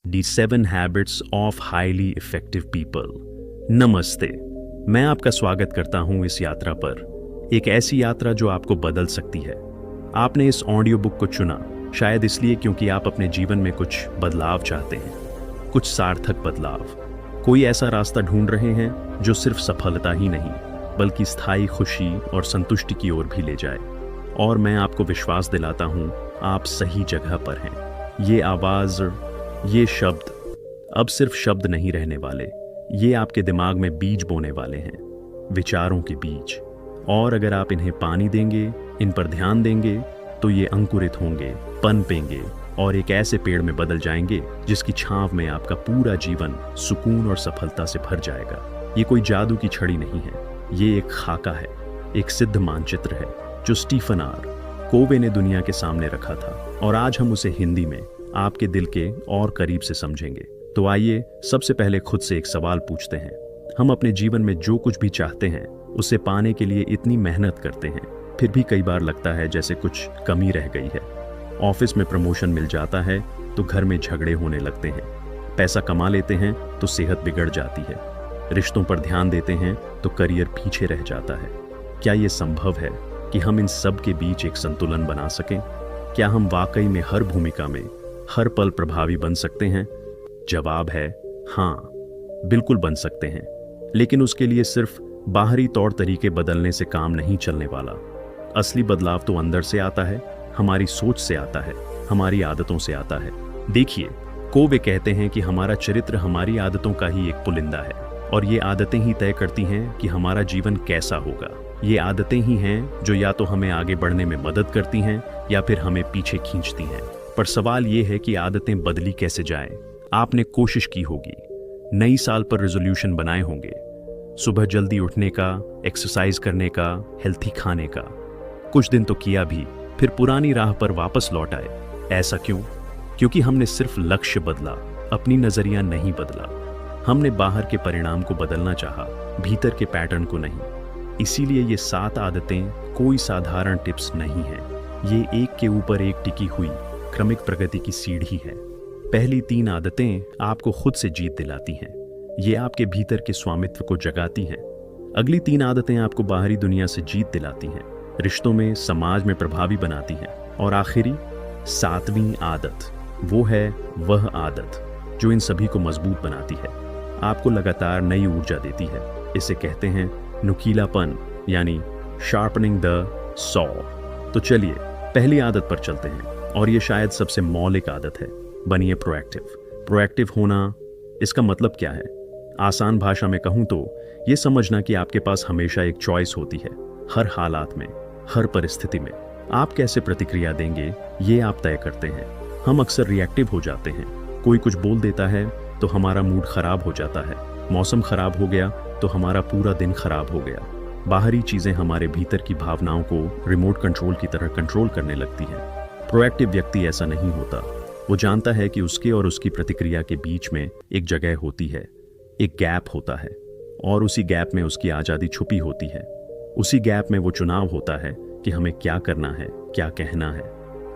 The 7 habits of highly effective people. नमस्ते, मैं आपका स्वागत करता हूं इस यात्रा पर, एक ऐसी यात्रा जो आपको बदल सकती है। आपने इस ऑडियो बुक को चुना शायद इसलिए क्योंकि आप अपने जीवन में कुछ बदलाव चाहते हैं, कुछ सार्थक बदलाव, कोई ऐसा रास्ता ढूंढ रहे हैं जो सिर्फ सफलता ही नहीं बल्कि स्थायी खुशी और संतुष्टि की ओर भी ले जाए। और मैं आपको विश्वास दिलाता हूं, आप सही जगह पर हैं। ये आवाज, ये शब्द अब सिर्फ शब्द नहीं रहने वाले, ये आपके दिमाग में बीज बोने वाले हैं, विचारों के बीज। और अगर आप इन्हें पानी देंगे, इन पर ध्यान देंगे, तो ये अंकुरित होंगे, पनपेंगे और एक ऐसे पेड़ में बदल जाएंगे जिसकी छांव में आपका पूरा जीवन सुकून और सफलता से भर जाएगा। ये कोई जादू की छड़ी नहीं है, ये एक खाका है, एक सिद्ध मानचित्र है जो स्टीफन आर कोवे ने दुनिया के सामने रखा था, और आज हम उसे हिंदी में आपके दिल के और करीब से समझेंगे। तो आइए सबसे पहले खुद से एक सवाल पूछते हैं। हम अपने जीवन में जो कुछ भी चाहते हैं उसे पाने के लिए इतनी मेहनत करते हैं, फिर भी कई बार लगता है जैसे कुछ कमी रह गई है। ऑफिस में प्रमोशन मिल जाता है तो घर में झगड़े होने लगते हैं, पैसा कमा लेते हैं तो सेहत बिगड़ जाती है, रिश्तों पर ध्यान देते हैं तो करियर पीछे रह जाता है। क्या ये संभव है कि हम इन सब के बीच एक संतुलन बना सकें? क्या हम वाकई में हर भूमिका में हर पल प्रभावी बन सकते हैं? जवाब है हाँ, बिल्कुल बन सकते हैं। लेकिन उसके लिए सिर्फ बाहरी तौर तरीके बदलने से काम नहीं चलने वाला। असली बदलाव तो अंदर से आता है, हमारी सोच से आता है, हमारी आदतों से आता है। देखिए, कोवे कहते हैं कि हमारा चरित्र हमारी आदतों का ही एक पुलिंदा है, और ये आदतें ही तय करती हैं कि हमारा जीवन कैसा होगा। ये आदतें ही हैं जो या तो हमें आगे बढ़ने में मदद करती हैं या फिर हमें पीछे खींचती हैं। पर सवाल ये है कि आदतें बदली कैसे जाएं? आपने कोशिश की होगी, नई साल पर रेजोल्यूशन बनाए होंगे, सुबह जल्दी उठने का, एक्सरसाइज करने का, हेल्थी खाने का। कुछ दिन तो किया भी, फिर पुरानी राह पर वापस लौट आए। ऐसा क्यों? क्योंकि हमने सिर्फ लक्ष्य बदला, अपनी नजरिया नहीं बदला। हमने बाहर के परिणाम को बदलना चाहा, भीतर के पैटर्न को नहीं। इसीलिए ये 7 आदतें कोई साधारण टिप्स नहीं है, ये एक के ऊपर एक टिकी हुई क्रमिक प्रगति की सीढ़ी है। पहली 3 आदतें आपको खुद से जीत दिलाती हैं, ये आपके भीतर के स्वामित्व को जगाती हैं। अगली 3 आदतें आपको बाहरी दुनिया से जीत दिलाती हैं, रिश्तों में, समाज में प्रभावी बनाती हैं। और आखिरी 7वीं आदत, वो है वह आदत जो इन सभी को मजबूत बनाती है, आपको लगातार नई ऊर्जा देती है। इसे कहते हैं नुकीलापन, यानी शार्पनिंग द सॉ। तो चलिए पहली आदत पर चलते हैं, और ये शायद सबसे मौलिक आदत है, बनिए प्रोएक्टिव। प्रोएक्टिव होना, इसका मतलब क्या है? आसान भाषा में कहूं तो ये समझना कि आपके पास हमेशा एक चॉइस होती है, हर हालात में, हर परिस्थिति में। आप कैसे प्रतिक्रिया देंगे ये आप तय करते हैं। हम अक्सर रिएक्टिव हो जाते हैं, कोई कुछ बोल देता है तो हमारा मूड खराब हो जाता है, मौसम खराब हो गया तो हमारा पूरा दिन खराब हो गया। बाहरी चीजें हमारे भीतर की भावनाओं को रिमोट कंट्रोल की तरह कंट्रोल करने लगती हैं। प्रोएक्टिव व्यक्ति ऐसा नहीं होता। वो जानता है कि उसके और उसकी प्रतिक्रिया के बीच में एक जगह होती है, एक गैप होता है, और उसी गैप में उसकी आज़ादी छुपी होती है। उसी गैप में वो चुनाव होता है कि हमें क्या करना है, क्या कहना है।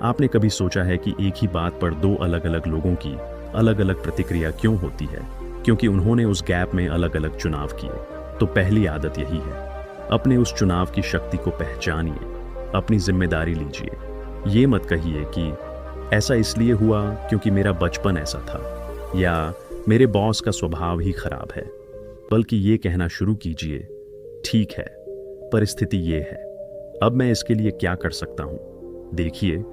आपने कभी सोचा है कि एक ही बात पर 2 अलग अलग लोगों की अलग अलग प्रतिक्रिया क्यों होती है? क्योंकि उन्होंने उस गैप में अलग अलग चुनाव किए। तो पहली आदत यही है, अपने उस चुनाव की शक्ति को पहचानिए, अपनी जिम्मेदारी लीजिए। ये मत कहिए कि ऐसा इसलिए हुआ क्योंकि मेरा बचपन ऐसा था, या मेरे बॉस का स्वभाव ही खराब है, बल्कि ये कहना शुरू कीजिए, ठीक है, परिस्थिति ये है, अब मैं इसके लिए क्या कर सकता हूं? देखिए,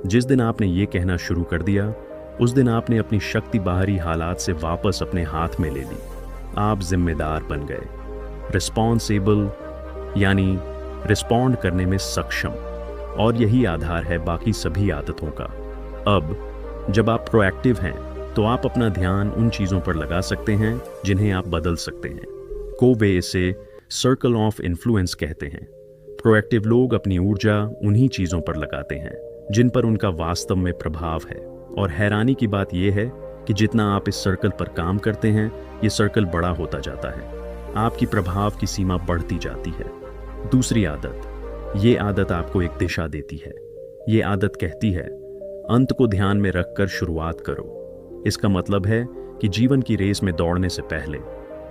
जिस दिन आपने ये कहना शुरू कर दिया, उस दिन आपने अपनी शक्ति बाहरी हालात से वापस अपने हाथ में ले ली। आप जिम्मेदार बन गए, रिस्पॉन्सिबल, यानी रिस्पॉन्ड करने में सक्षम। और यही आधार है बाकी सभी आदतों का। अब जब आप प्रोएक्टिव हैं तो आप अपना ध्यान उन चीज़ों पर लगा सकते हैं जिन्हें आप बदल सकते हैं। कोवे इसे सर्कल ऑफ इन्फ्लुएंस कहते हैं। प्रोएक्टिव लोग अपनी ऊर्जा उन्हीं चीज़ों पर लगाते हैं जिन पर उनका वास्तव में प्रभाव है। और हैरानी की बात यह है कि जितना आप इस सर्कल पर काम करते हैं, ये सर्कल बड़ा होता जाता है, आपकी प्रभाव की सीमा बढ़ती जाती है। दूसरी आदत, ये आदत आपको एक दिशा देती है। ये आदत कहती है, अंत को ध्यान में रखकर शुरुआत करो। इसका मतलब है कि जीवन की रेस में दौड़ने से पहले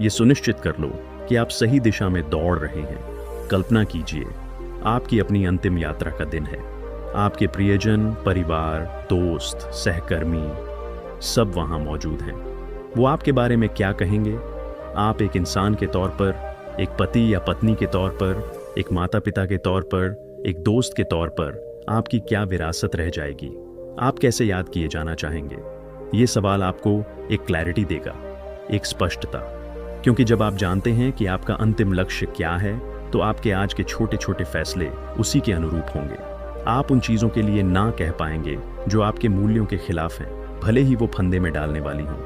ये सुनिश्चित कर लो कि आप सही दिशा में दौड़ रहे हैं। कल्पना कीजिए, आपकी अपनी अंतिम यात्रा का दिन है। आपके प्रियजन, परिवार, दोस्त, सहकर्मी सब वहां मौजूद हैं। वो आपके बारे में क्या कहेंगे? आप एक इंसान के तौर पर, एक पति या पत्नी के तौर पर, एक माता पिता के तौर पर, एक दोस्त के तौर पर आपकी क्या विरासत रह जाएगी? आप कैसे याद किए जाना चाहेंगे? ये सवाल आपको एक क्लैरिटी देगा, एक स्पष्टता। क्योंकि जब आप जानते हैं कि आपका अंतिम लक्ष्य क्या है, तो आपके आज के छोटे छोटे फैसले उसी के अनुरूप होंगे। आप उन चीज़ों के लिए ना कह पाएंगे जो आपके मूल्यों के खिलाफ हैं, भले ही वो फंदे में डालने वाली हों।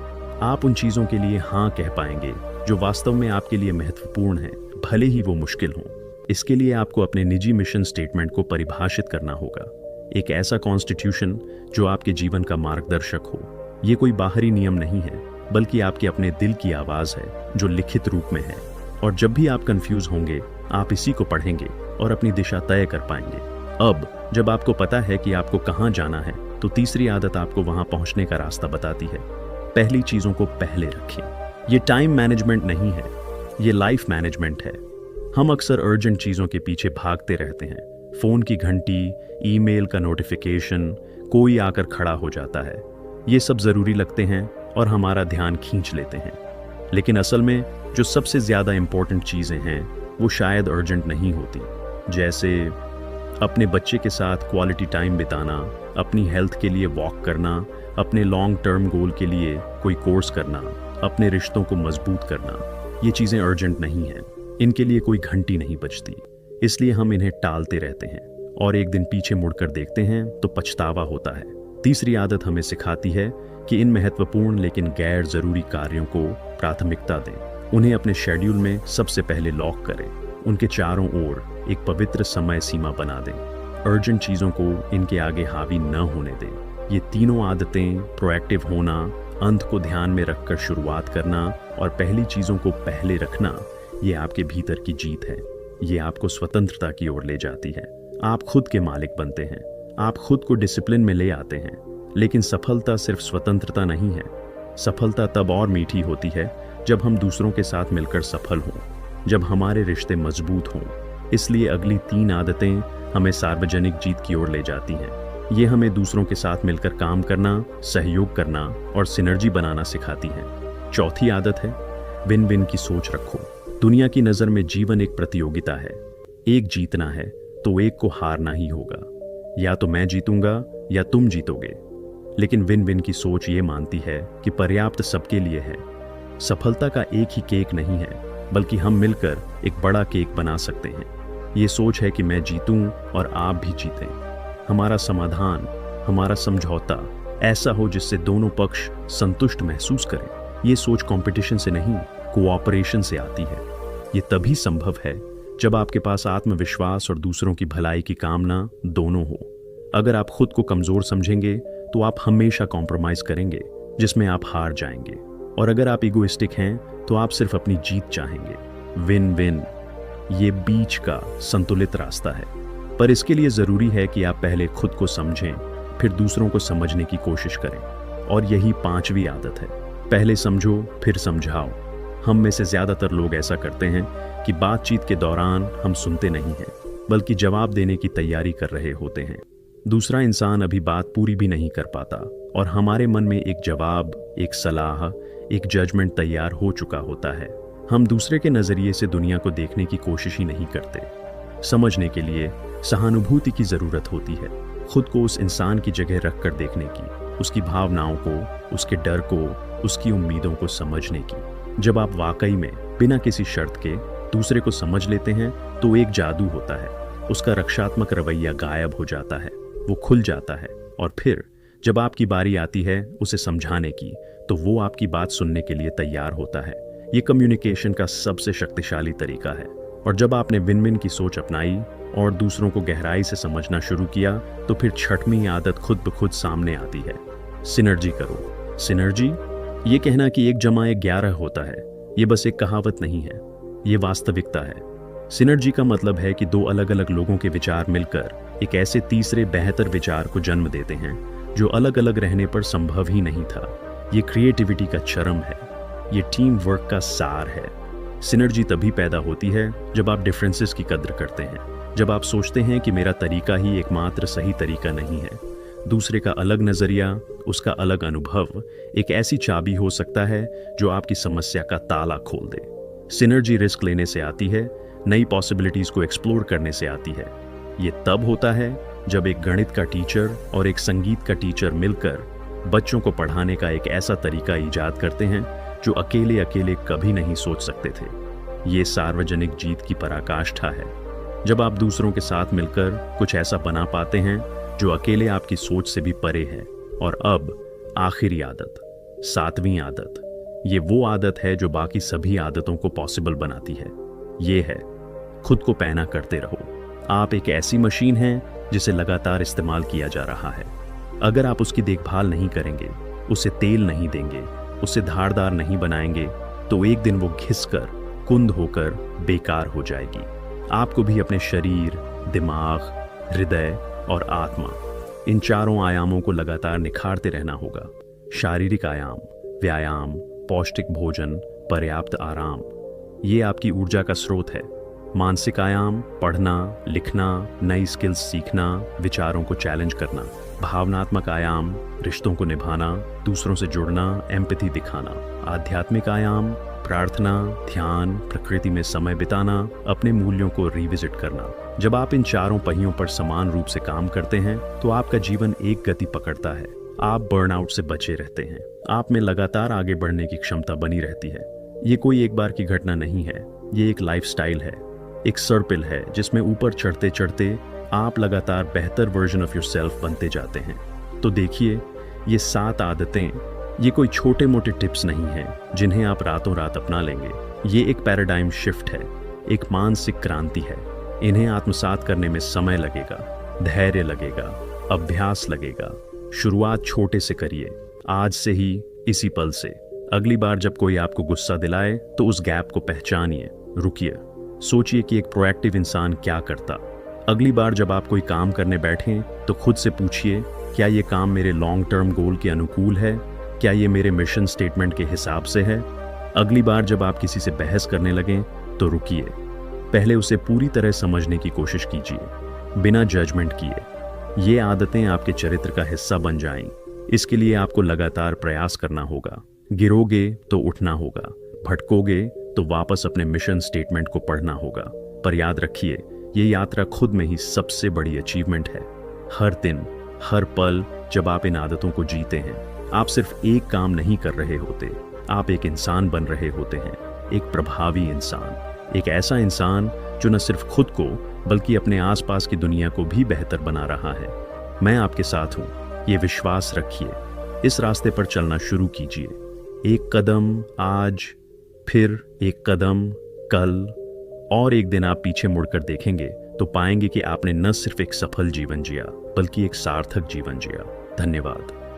आप उन चीज़ों के लिए हाँ कह पाएंगे जो वास्तव में आपके लिए महत्वपूर्ण हैं, भले ही वो मुश्किल हों। इसके लिए आपको अपने निजी मिशन स्टेटमेंट को परिभाषित करना होगा, एक ऐसा कॉन्स्टिट्यूशन जो आपके जीवन का मार्गदर्शक हो। ये कोई बाहरी नियम नहीं है, बल्कि आपके अपने दिल की आवाज़ है जो लिखित रूप में है। और जब भी आप कंफ्यूज होंगे, आप इसी को पढ़ेंगे और अपनी दिशा तय कर पाएंगे। अब जब आपको पता है कि आपको कहाँ जाना है, तो तीसरी आदत आपको वहाँ पहुँचने का रास्ता बताती है। पहली चीज़ों को पहले रखें। ये टाइम मैनेजमेंट नहीं है, ये लाइफ मैनेजमेंट है। हम अक्सर अर्जेंट चीज़ों के पीछे भागते रहते हैं। फ़ोन की घंटी, ईमेल का नोटिफिकेशन, कोई आकर खड़ा हो जाता है। ये सब ज़रूरी लगते हैं और हमारा ध्यान खींच लेते हैं। लेकिन असल में जो सबसे ज़्यादा इम्पोर्टेंट चीज़ें हैं वो शायद अर्जेंट नहीं होती। जैसे अपने बच्चे के साथ क्वालिटी टाइम बिताना, अपनी हेल्थ के लिए वॉक करना, अपने लॉन्ग टर्म गोल के लिए कोई कोर्स करना, अपने रिश्तों को मजबूत करना। ये चीज़ें अर्जेंट नहीं हैं, इनके लिए कोई घंटी नहीं बजती। इसलिए हम इन्हें टालते रहते हैं और एक दिन पीछे मुड़कर देखते हैं तो पछतावा होता है। तीसरी आदत हमें सिखाती है कि इन महत्वपूर्ण लेकिन गैर ज़रूरी कार्यों को प्राथमिकता दें। उन्हें अपने शेड्यूल में सबसे पहले लॉक करें। उनके चारों ओर एक पवित्र समय सीमा बना दें। अर्जेंट चीज़ों को इनके आगे हावी न होने दें। ये तीनों आदतें, प्रोएक्टिव होना, अंत को ध्यान में रखकर शुरुआत करना और पहली चीज़ों को पहले रखना, ये आपके भीतर की जीत है। ये आपको स्वतंत्रता की ओर ले जाती है। आप खुद के मालिक बनते हैं, आप खुद को डिसिप्लिन में ले आते हैं। लेकिन सफलता सिर्फ स्वतंत्रता नहीं है। सफलता तब और मीठी होती है जब हम दूसरों के साथ मिलकर सफल हों, जब हमारे रिश्ते मजबूत हों। इसलिए अगली 3 आदतें हमें सार्वजनिक जीत की ओर ले जाती हैं। ये हमें दूसरों के साथ मिलकर काम करना, सहयोग करना और सिनर्जी बनाना सिखाती हैं। चौथी आदत है विन विन की सोच रखो। दुनिया की नज़र में जीवन एक प्रतियोगिता है। एक जीतना है तो एक को हारना ही होगा। या तो मैं जीतूंगा या तुम जीतोगे। लेकिन विन विन की सोच ये मानती है कि पर्याप्त सबके लिए है। सफलता का एक ही केक नहीं है, बल्कि हम मिलकर एक बड़ा केक बना सकते हैं। ये सोच है कि मैं जीतूं और आप भी जीतें। हमारा समाधान, हमारा समझौता ऐसा हो जिससे दोनों पक्ष संतुष्ट महसूस करें। ये सोच कंपटीशन से नहीं, कोऑपरेशन से आती है। ये तभी संभव है जब आपके पास आत्मविश्वास और दूसरों की भलाई की कामना दोनों हो। अगर आप खुद को कमजोर समझेंगे तो आप हमेशा कॉम्प्रोमाइज करेंगे, जिसमें आप हार जाएंगे। और अगर आप इगोइस्टिक हैं तो आप सिर्फ अपनी जीत चाहेंगे। विन विन ये बीच का संतुलित रास्ता है। पर इसके लिए ज़रूरी है कि आप पहले खुद को समझें, फिर दूसरों को समझने की कोशिश करें। और यही 5वीं आदत है, पहले समझो फिर समझाओ। हम में से ज़्यादातर लोग ऐसा करते हैं कि बातचीत के दौरान हम सुनते नहीं हैं, बल्कि जवाब देने की तैयारी कर रहे होते हैं। दूसरा इंसान अभी बात पूरी भी नहीं कर पाता और हमारे मन में एक जवाब, एक सलाह, एक जजमेंट तैयार हो चुका होता है। हम दूसरे के नज़रिए से दुनिया को देखने की कोशिश ही नहीं करते। समझने के लिए सहानुभूति की ज़रूरत होती है। खुद को उस इंसान की जगह रख कर देखने की, उसकी भावनाओं को, उसके डर को, उसकी उम्मीदों को समझने की। जब आप वाकई में बिना किसी शर्त के दूसरे को समझ लेते हैं तो एक जादू होता है। उसका रक्षात्मक रवैया गायब हो जाता है, वो खुल जाता है। और फिर जब आपकी बारी आती है उसे समझाने की, तो वो आपकी बात सुनने के लिए तैयार होता है। ये कम्युनिकेशन का सबसे शक्तिशाली तरीका है। और जब आपने विन विन की सोच अपनाई और दूसरों को गहराई से समझना शुरू किया, तो फिर 6वीं आदत खुद ब खुद सामने आती है। सिनर्जी करो। सिनर्जी ये कहना कि 1+1 होता है, ये बस एक कहावत नहीं है, ये वास्तविकता है। सिनर्जी का मतलब है कि 2 अलग अलग लोगों के विचार मिलकर एक ऐसे तीसरे बेहतर विचार को जन्म देते हैं जो अलग अलग रहने पर संभव ही नहीं था। ये क्रिएटिविटी का चरम है, ये टीम वर्क का सार है। सिनर्जी तभी पैदा होती है जब आप डिफरेंसेस की कद्र करते हैं, जब आप सोचते हैं कि मेरा तरीका ही एकमात्र सही तरीका नहीं है। दूसरे का अलग नज़रिया, उसका अलग अनुभव एक ऐसी चाबी हो सकता है जो आपकी समस्या का ताला खोल दे। सिनर्जी रिस्क लेने से आती है, नई पॉसिबिलिटीज़ को एक्सप्लोर करने से आती है। ये तब होता है जब एक गणित का टीचर और एक संगीत का टीचर मिलकर बच्चों को पढ़ाने का एक ऐसा तरीका ईजाद करते हैं जो अकेले अकेले कभी नहीं सोच सकते थे। ये सार्वजनिक जीत की पराकाष्ठा है, जब आप दूसरों के साथ मिलकर कुछ ऐसा बना पाते हैं जो अकेले आपकी सोच से भी परे है। और अब आखिरी आदत, 7वीं आदत, ये वो आदत है जो बाकी सभी आदतों को पॉसिबल बनाती है। ये है खुद को पैना करते रहो। आप एक ऐसी मशीन हैं जिसे लगातार इस्तेमाल किया जा रहा है। अगर आप उसकी देखभाल नहीं करेंगे, उसे तेल नहीं देंगे, उसे धारदार नहीं बनाएंगे, तो एक दिन वो घिसकर, कुंद होकर बेकार हो जाएगी। आपको भी अपने शरीर, दिमाग, हृदय और आत्मा, इन चारों आयामों को लगातार निखारते रहना होगा। शारीरिक आयाम, व्यायाम, पौष्टिक भोजन, पर्याप्त आराम, ये आपकी ऊर्जा का स्रोत है। मानसिक आयाम, पढ़ना, लिखना, नई स्किल्स सीखना, विचारों को चैलेंज करना। भावनात्मक आयाम, रिश्तों को निभाना, दूसरों से जुड़ना, एम्पैथी दिखाना। आध्यात्मिक आयाम, प्रार्थना, ध्यान, प्रकृति में समय बिताना, अपने मूल्यों को रिविजिट करना। जब आप इन चारों पहियों पर समान रूप से काम करते हैं तो आपका जीवन एक गति पकड़ता है। आप बर्नआउट से बचे रहते हैं, आप में लगातार आगे बढ़ने की क्षमता बनी रहती है। ये कोई एक बार की घटना नहीं है, ये एक लाइफस्टाइल है, एक सर्पिल है जिसमें ऊपर चढ़ते चढ़ते आप लगातार बेहतर वर्जन ऑफ योरसेल्फ बनते जाते हैं। तो देखिए, ये 7 आदतें, ये कोई छोटे मोटे टिप्स नहीं हैं जिन्हें आप रातों रात अपना लेंगे। ये एक पैराडाइम शिफ्ट है, एक मानसिक क्रांति है। इन्हें आत्मसात करने में समय लगेगा, धैर्य लगेगा, अभ्यास लगेगा। शुरुआत छोटे से करिए, आज से ही, इसी पल से। अगली बार जब कोई आपको गुस्सा दिलाए तो उस गैप को पहचानिए, रुकिए, सोचिए कि एक प्रोएक्टिव इंसान क्या करता। अगली बार जब आप कोई काम करने बैठें तो खुद से पूछिए, क्या ये काम मेरे लॉन्ग टर्म गोल के अनुकूल है? क्या ये मेरे मिशन स्टेटमेंट के हिसाब से है? अगली बार जब आप किसी से बहस करने लगें तो रुकिए, पहले उसे पूरी तरह समझने की कोशिश कीजिए, बिना जजमेंट किए। ये आदतें आपके चरित्र का हिस्सा बन जाएं। इसके लिए आपको लगातार प्रयास करना होगा। गिरोगे तो उठना होगा, भटकोगे तो वापस अपने मिशन स्टेटमेंट को पढ़ना होगा। पर याद रखिए, ये यात्रा खुद में ही सबसे बड़ी अचीवमेंट है। हर दिन, हर पल जब आप इन आदतों को जीते हैं, आप सिर्फ एक काम नहीं कर रहे होते, आप एक इंसान बन रहे होते हैं, एक प्रभावी इंसान, एक ऐसा इंसान जो न सिर्फ खुद को बल्कि अपने आसपास की दुनिया को भी बेहतर बना रहा है। मैं आपके साथ हूँ, ये विश्वास रखिए। इस रास्ते पर चलना शुरू कीजिए। एक कदम आज, फिर एक कदम कल, और एक दिन आप पीछे मुड़कर देखेंगे तो पाएंगे कि आपने न सिर्फ एक सफल जीवन जिया बल्कि एक सार्थक जीवन जिया। धन्यवाद।